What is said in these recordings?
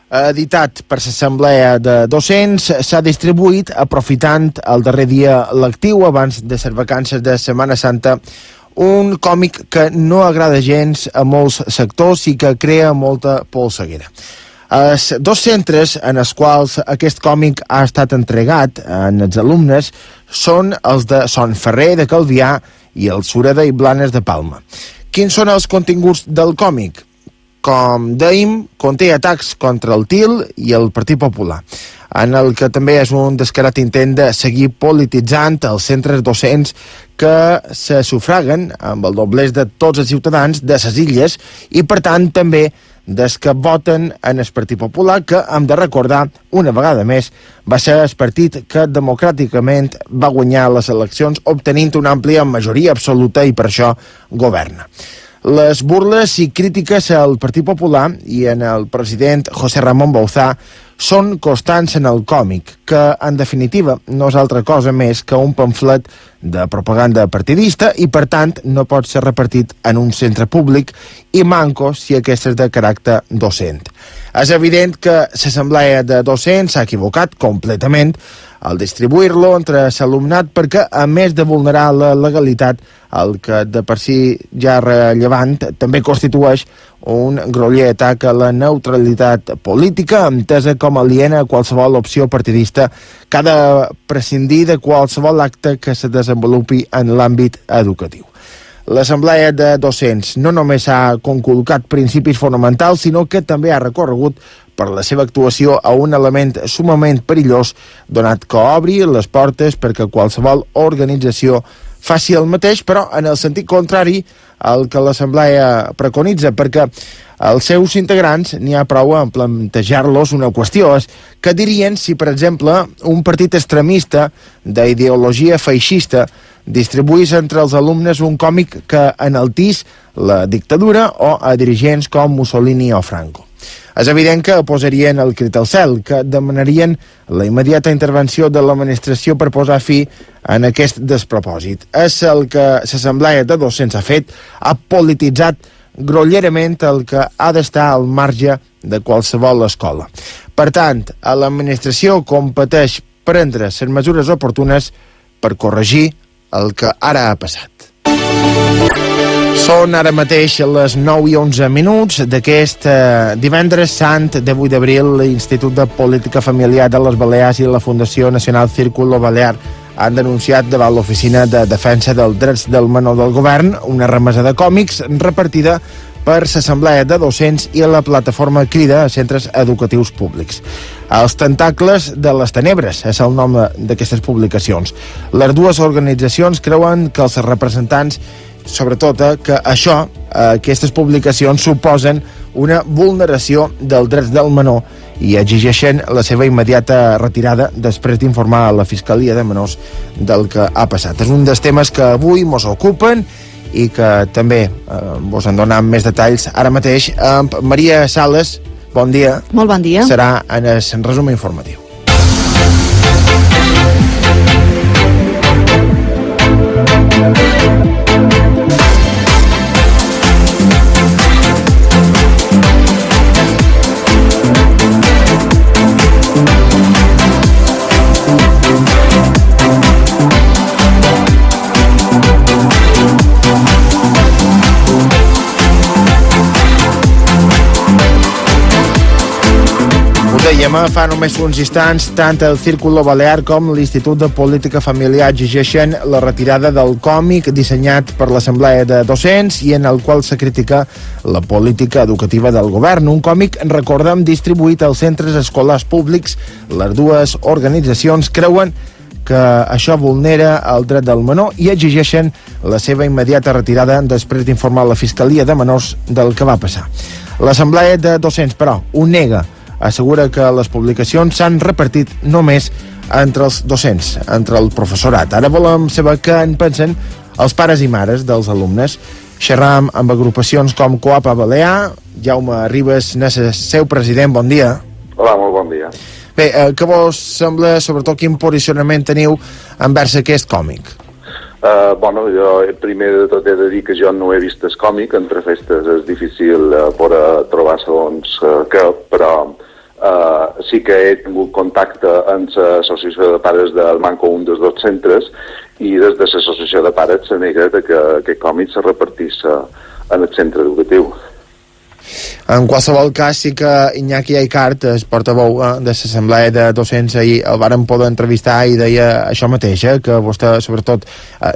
Editat per l'Assemblea de Docents, s'ha distribuït, aprofitant el darrer dia lectiu abans de les vacances de Setmana Santa, un còmic que no agrada gens a molts sectors i que crea molta polseguera. Els dos centres en els quals aquest còmic ha estat entregat als alumnes són els de Son Ferrer de Calvià i el Sureda i Blanes de Palma. Quins són els continguts del còmic? Com dèiem, conté atacs contra el TIL i el Partit Popular, en el que també és un descarat intent de seguir polititzant els centres docents que se sufraguen amb el doblers de tots els ciutadans de les illes i, per tant, també des que voten en el Partit Popular, que, hem de recordar, una vegada més, va ser el partit que democràticament va guanyar les eleccions obtenint una àmplia majoria absoluta i per això governa. Les burles i crítiques al Partit Popular i en el president José Ramón Bouzá són constants en el còmic, que, en definitiva, no és altra cosa més que un pamflet de propaganda partidista i, per tant, no pot ser repartit en un centre públic i manco si aquest és de caràcter docent. És evident que l'Assemblea de Docents s'ha equivocat completament al distribuir-lo entre l'alumnat perquè, a més de vulnerar la legalitat, el que de per si ja rellevant també constitueix un groller atac a la neutralitat política, entesa com aliena a qualsevol opció partidista que ha de prescindir de qualsevol acte que se desenvolupi en l'àmbit educatiu. L'Assemblea de Docents no només ha conculcat principis fonamentals, sinó que també ha recorregut per la seva actuació a un element sumament perillós, donat que obri les portes perquè qualsevol organització faci el mateix, però en el sentit contrari al que l'Assemblea preconitza, perquè els seus integrants n'hi ha prou en plantejar-los una qüestió. És què dirien si, per exemple, un partit extremista d'ideologia feixista distribuís entre els alumnes un còmic que enaltís la dictadura o a dirigents com Mussolini o Franco? És evident que posarien el crit al cel, que demanarien la immediata intervenció de l'administració per posar fi en aquest despropòsit. És el que l'Assemblea de Docents ha fet, ha polititzat grollerament el que ha d'estar al marge de qualsevol escola. Per tant, a l'administració competeix prendre les mesures oportunes per corregir el que ara ha passat. Són ara mateix les 9 i 11 minuts d'aquest divendres sant de 8 d'abril. L'Institut de Política Familiar de les Balears i la Fundació Nacional Círculo Balear han denunciat davant l'Oficina de Defensa dels Drets del Menor del Govern una remesa de còmics repartida per l'Assemblea de Docents i la plataforma Crida a centres educatius públics. Els tentacles de les tenebres és el nom d'aquestes publicacions. Les dues organitzacions creuen que els representants, sobretot que aquestes publicacions suposen una vulneració dels drets del menor i exigeixen la seva immediata retirada després d'informar a la Fiscalia de Menors del que ha passat. És un dels temes que avui mos ocupen i que també vos en donem més detalls ara mateix amb Maria Sales. Bon dia. Molt bon dia. Serà en el resum informatiu. Dèiem, fa només uns instants, tant el Círculo Balear com l'Institut de Política Familiar exigeixen la retirada del còmic dissenyat per l'Assemblea de Docents i en el qual se critica la política educativa del govern. Un còmic, recordem, distribuït als centres escolars públics. Les dues organitzacions creuen que això vulnera el dret del menor i exigeixen la seva immediata retirada després d'informar la Fiscalia de Menors del que va passar. L'Assemblea de Docents, però, ho nega. Assegura que les publicacions s'han repartit només entre els docents, entre el professorat. Ara volem saber què en pensen els pares i mares dels alumnes. Xerram amb agrupacions com Coapa Balear. Jaume Ribas n'és el seu president, bon dia. Hola, molt bon dia. Bé, què vos sembla, sobretot quin posicionament teniu envers aquest còmic? Jo primer de tot he de dir que jo no he vist el còmic, entre festes és difícil poder trobar segons què, però sí que he tingut contacte amb l'associació de pares del Manco, un dels dos centres, i des de l'associació de pares se nega que aquest còmic se repartís en el centre educatiu. En qualsevol cas, sí que Iñaki Aicart, el portaveu de l'Assemblea de Docents, ahir el varen poder entrevistar i deia això mateix, que vostè sobretot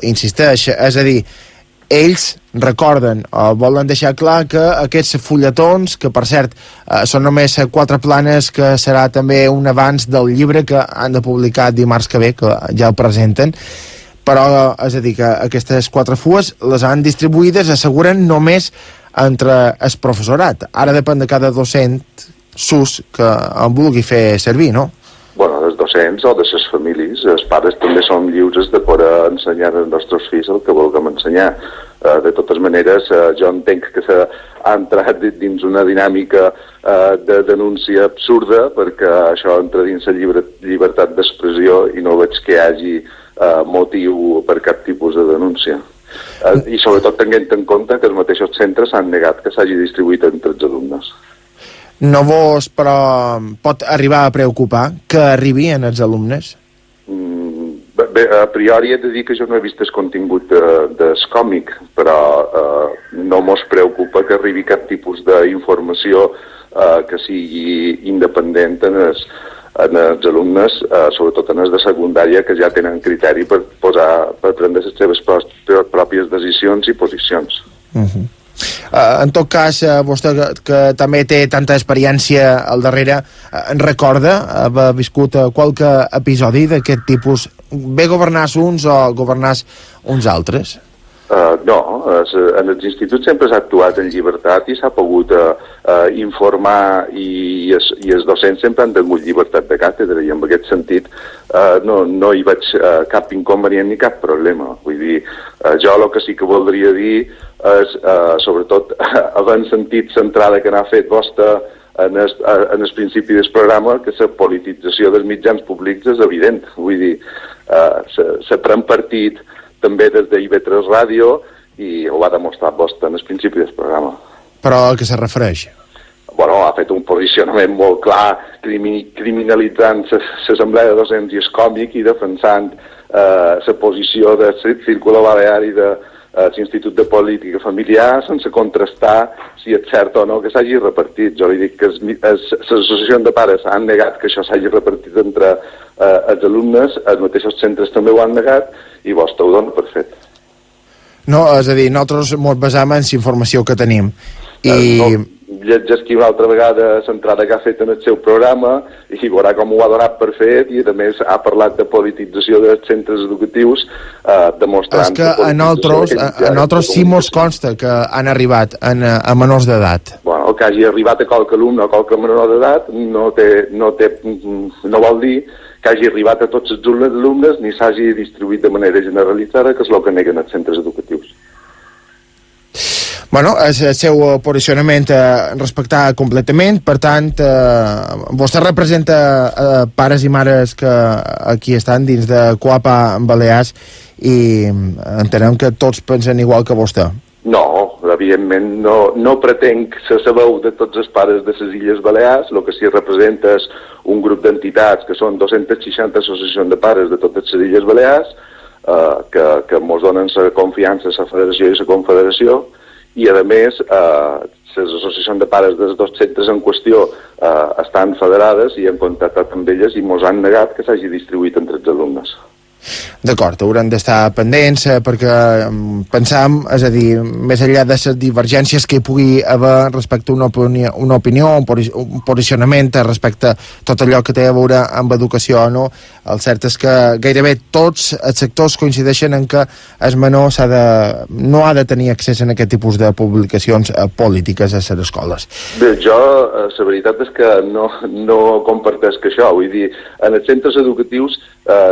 insisteix, és a dir, ells recorden o volen deixar clar que aquests fulletons, que per cert són només 4 planes, que serà també un avanç del llibre que han de publicar dimarts que ve, que ja el presenten, però és a dir, que aquestes 4 fues les han distribuïdes, asseguren, només entre el professorat. Ara depèn de cada docent SUS que en vulgui fer servir, no? Els docents o de les famílies, els pares també són lliures de poder ensenyar als nostres fills el que vulguem ensenyar. De totes maneres, jo entenc que s'ha entrat dins una dinàmica de denúncia absurda, perquè això entra dins la llibertat d'expressió i no veig que hi hagi motiu per cap tipus de denúncia. I sobretot tenint en compte que els mateixos centres s'han negat que s'hagi distribuït entre els alumnes. No vos, però, pot arribar a preocupar que arribin els alumnes? Bé, a priori he de dir que jo no he vist el contingut del còmic, però no mos preocupa que arribi cap tipus d'informació que sigui independent en els alumnes, sobretot en els de secundària, que ja tenen criteri per prendre les seves pròpies decisions i posicions. En tot cas, vostè que també té tanta experiència al darrere, en recorda haver viscut qualque episodi d'aquest tipus? Bé governars uns o governars uns altres? No, en els instituts sempre s'ha actuat en llibertat i s'ha pogut informar i els docents sempre han tingut llibertat de càtedra i en aquest sentit no hi veig cap inconvenient ni cap problema. Vull dir, jo el que sí que voldria dir és, sobretot, havent sentit l'entrada que n'ha fet vostè en el principi del programa, que la politització dels mitjans públics és evident. Vull dir, se pren partit també des d'IV3 Ràdio i ho ha demostrat vostè en el principi del programa. Però a què se refereix? Ha fet un posicionament molt clar, criminalitzant l'Assemblea de Docents i el còmic i defensant la posició del Círculo Balear i de l'Institut de Política Familiar sense contrastar si és cert o no que s'hagi repartit. Jo li dic que les associacions de pares han negat que això s'hagi repartit entre els alumnes, els mateixos centres també ho han negat i vostè ho dona per fet. No, és a dir, nosaltres ens basam en la informació que tenim. Llegeixi una altra vegada l'entrada que ha fet en el seu programa i veurà com ho ha donat per fet i a més ha parlat de politització dels centres educatius demostrant... És que a nosaltres sí mos consta que han arribat a menors d'edat. El que hagi arribat a qualque alumne o qualque menor d'edat no vol dir que hagi arribat a tots els alumnes ni s'hagi distribuït de manera generalitzada, que és el que neguen els centres educatius. Bueno, el seu posicionament respectar completament, per tant, vostè representa pares i mares que aquí estan dins de Coapa Balears i entenem que tots pensen igual que vostè. No, evidentment no pretenc ser la veu de tots els pares de les Illes Balears, el que sí representa és un grup d'entitats que són 260 associacions de pares de totes les Illes Balears que ens donen la confiança a la Federació i la Confederació i a més les associacions de pares dels dos centres en qüestió estan federades i hem contactat amb elles i ens han negat que s'hagi distribuït entre els alumnes. D'acord, haurem d'estar pendents perquè pensam, és a dir, més enllà de les divergències que hi pugui haver respecte a una opinió, un posicionament respecte a tot allò que té a veure amb educació o no, el cert és que gairebé tots els sectors coincideixen en que el menor no ha de tenir accés a aquest tipus de publicacions polítiques a les escoles. Bé, jo, la veritat és que no comparteix que això, vull dir, en els centres educatius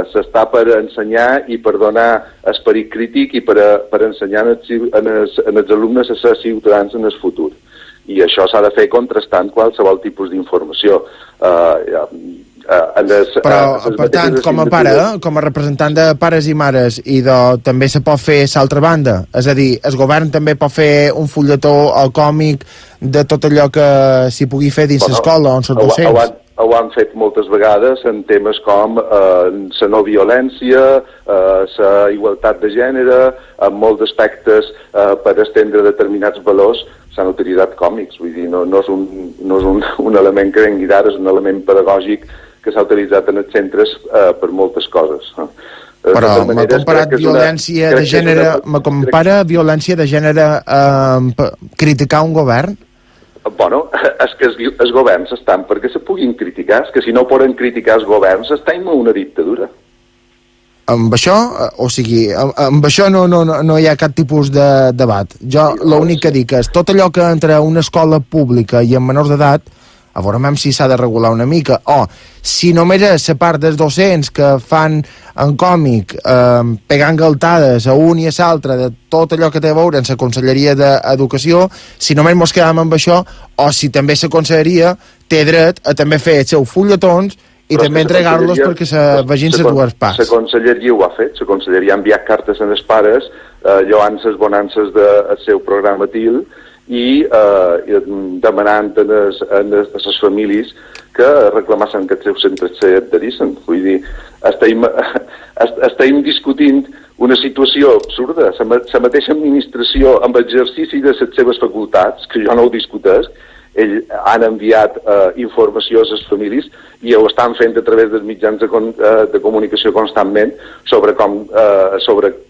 s'està per ensenyar i per donar esperit crític i per ensenyar als alumnes a ser ciutadans en el futur. I això s'ha de fer contrastant qualsevol tipus d'informació. Però, per tant, com a pare, com a representant de pares i mares, també se pot fer l'altra banda. És a dir, el govern també pot fer un fulletó o còmic de tot allò que s'hi pugui fer dins l'escola, on són docents. Ho han fet moltes vegades en temes com la no violència, la igualtat de gènere, en molts aspectes per estendre determinats valors s'han utilitzat còmics. Vull dir, no és un element que vengui d'ara, és un element pedagògic que s'ha utilitzat en els centres per moltes coses. Però m'ha comparat violència de gènere, violència de gènere criticar un govern? Bueno, és que els governs estan perquè se puguin criticar, és que si no poden criticar els governs estem en una dictadura. Amb això, amb això no hi ha cap tipus de debat. Jo l'únic que dic és tot allò que entra a una escola pública i en menors d'edat, a veure si s'ha de regular una mica, o si només és la part dels docents que fan en còmic pegant galtades a un i a l'altre de tot allò que té a veure amb la Conselleria d'Educació, si només mos quedam amb això, o si també la Conselleria té dret a també fer els seus fulletons i també entregar-los perquè se vegin les dues parts. La Conselleria ho ha fet, la Conselleria ha enviat cartes als pares lloant les bonances del seu programa TIL i demanant a les famílies que reclamassin que els seus centres s'adherissin. Vull dir, estem discutint una situació absurda. La mateixa administració, amb exercici de les seves facultats, que jo no ho discutesc, ells han enviat informació a les famílies i ho estan fent a través dels mitjans de comunicació constantment sobre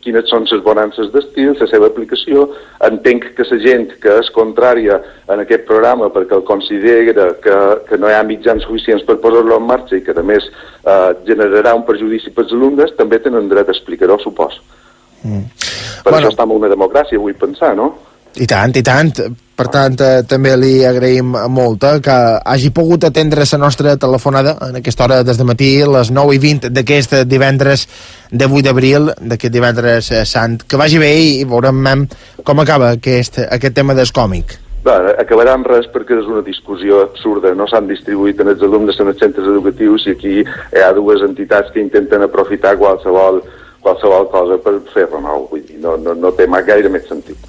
quines són les bonances d'estil, la seva aplicació. Entenc que la gent que és contrària en aquest programa perquè el considera que no hi ha mitjans suficients per posar-lo en marxa i que a més generarà un perjudici pels alumnes, també tenen dret a explicar-ho, supos. Per això estem en una democràcia, vull pensar, no? I tant, i tant. Per tant, també li agraïm molt que hagi pogut atendre la nostra telefonada en aquesta hora des de matí, les 9:20 d'aquest divendres de 8 d'abril, d'aquest divendres sant. Que vagi bé i veurem com acaba aquest tema del còmic. Bé, acabarà amb res perquè és una discussió absurda. No s'han distribuït en els alumnes en els centres educatius i aquí hi ha dues entitats que intenten aprofitar qualsevol cosa per fer-ho nou. Vull dir, no té gaire més sentit.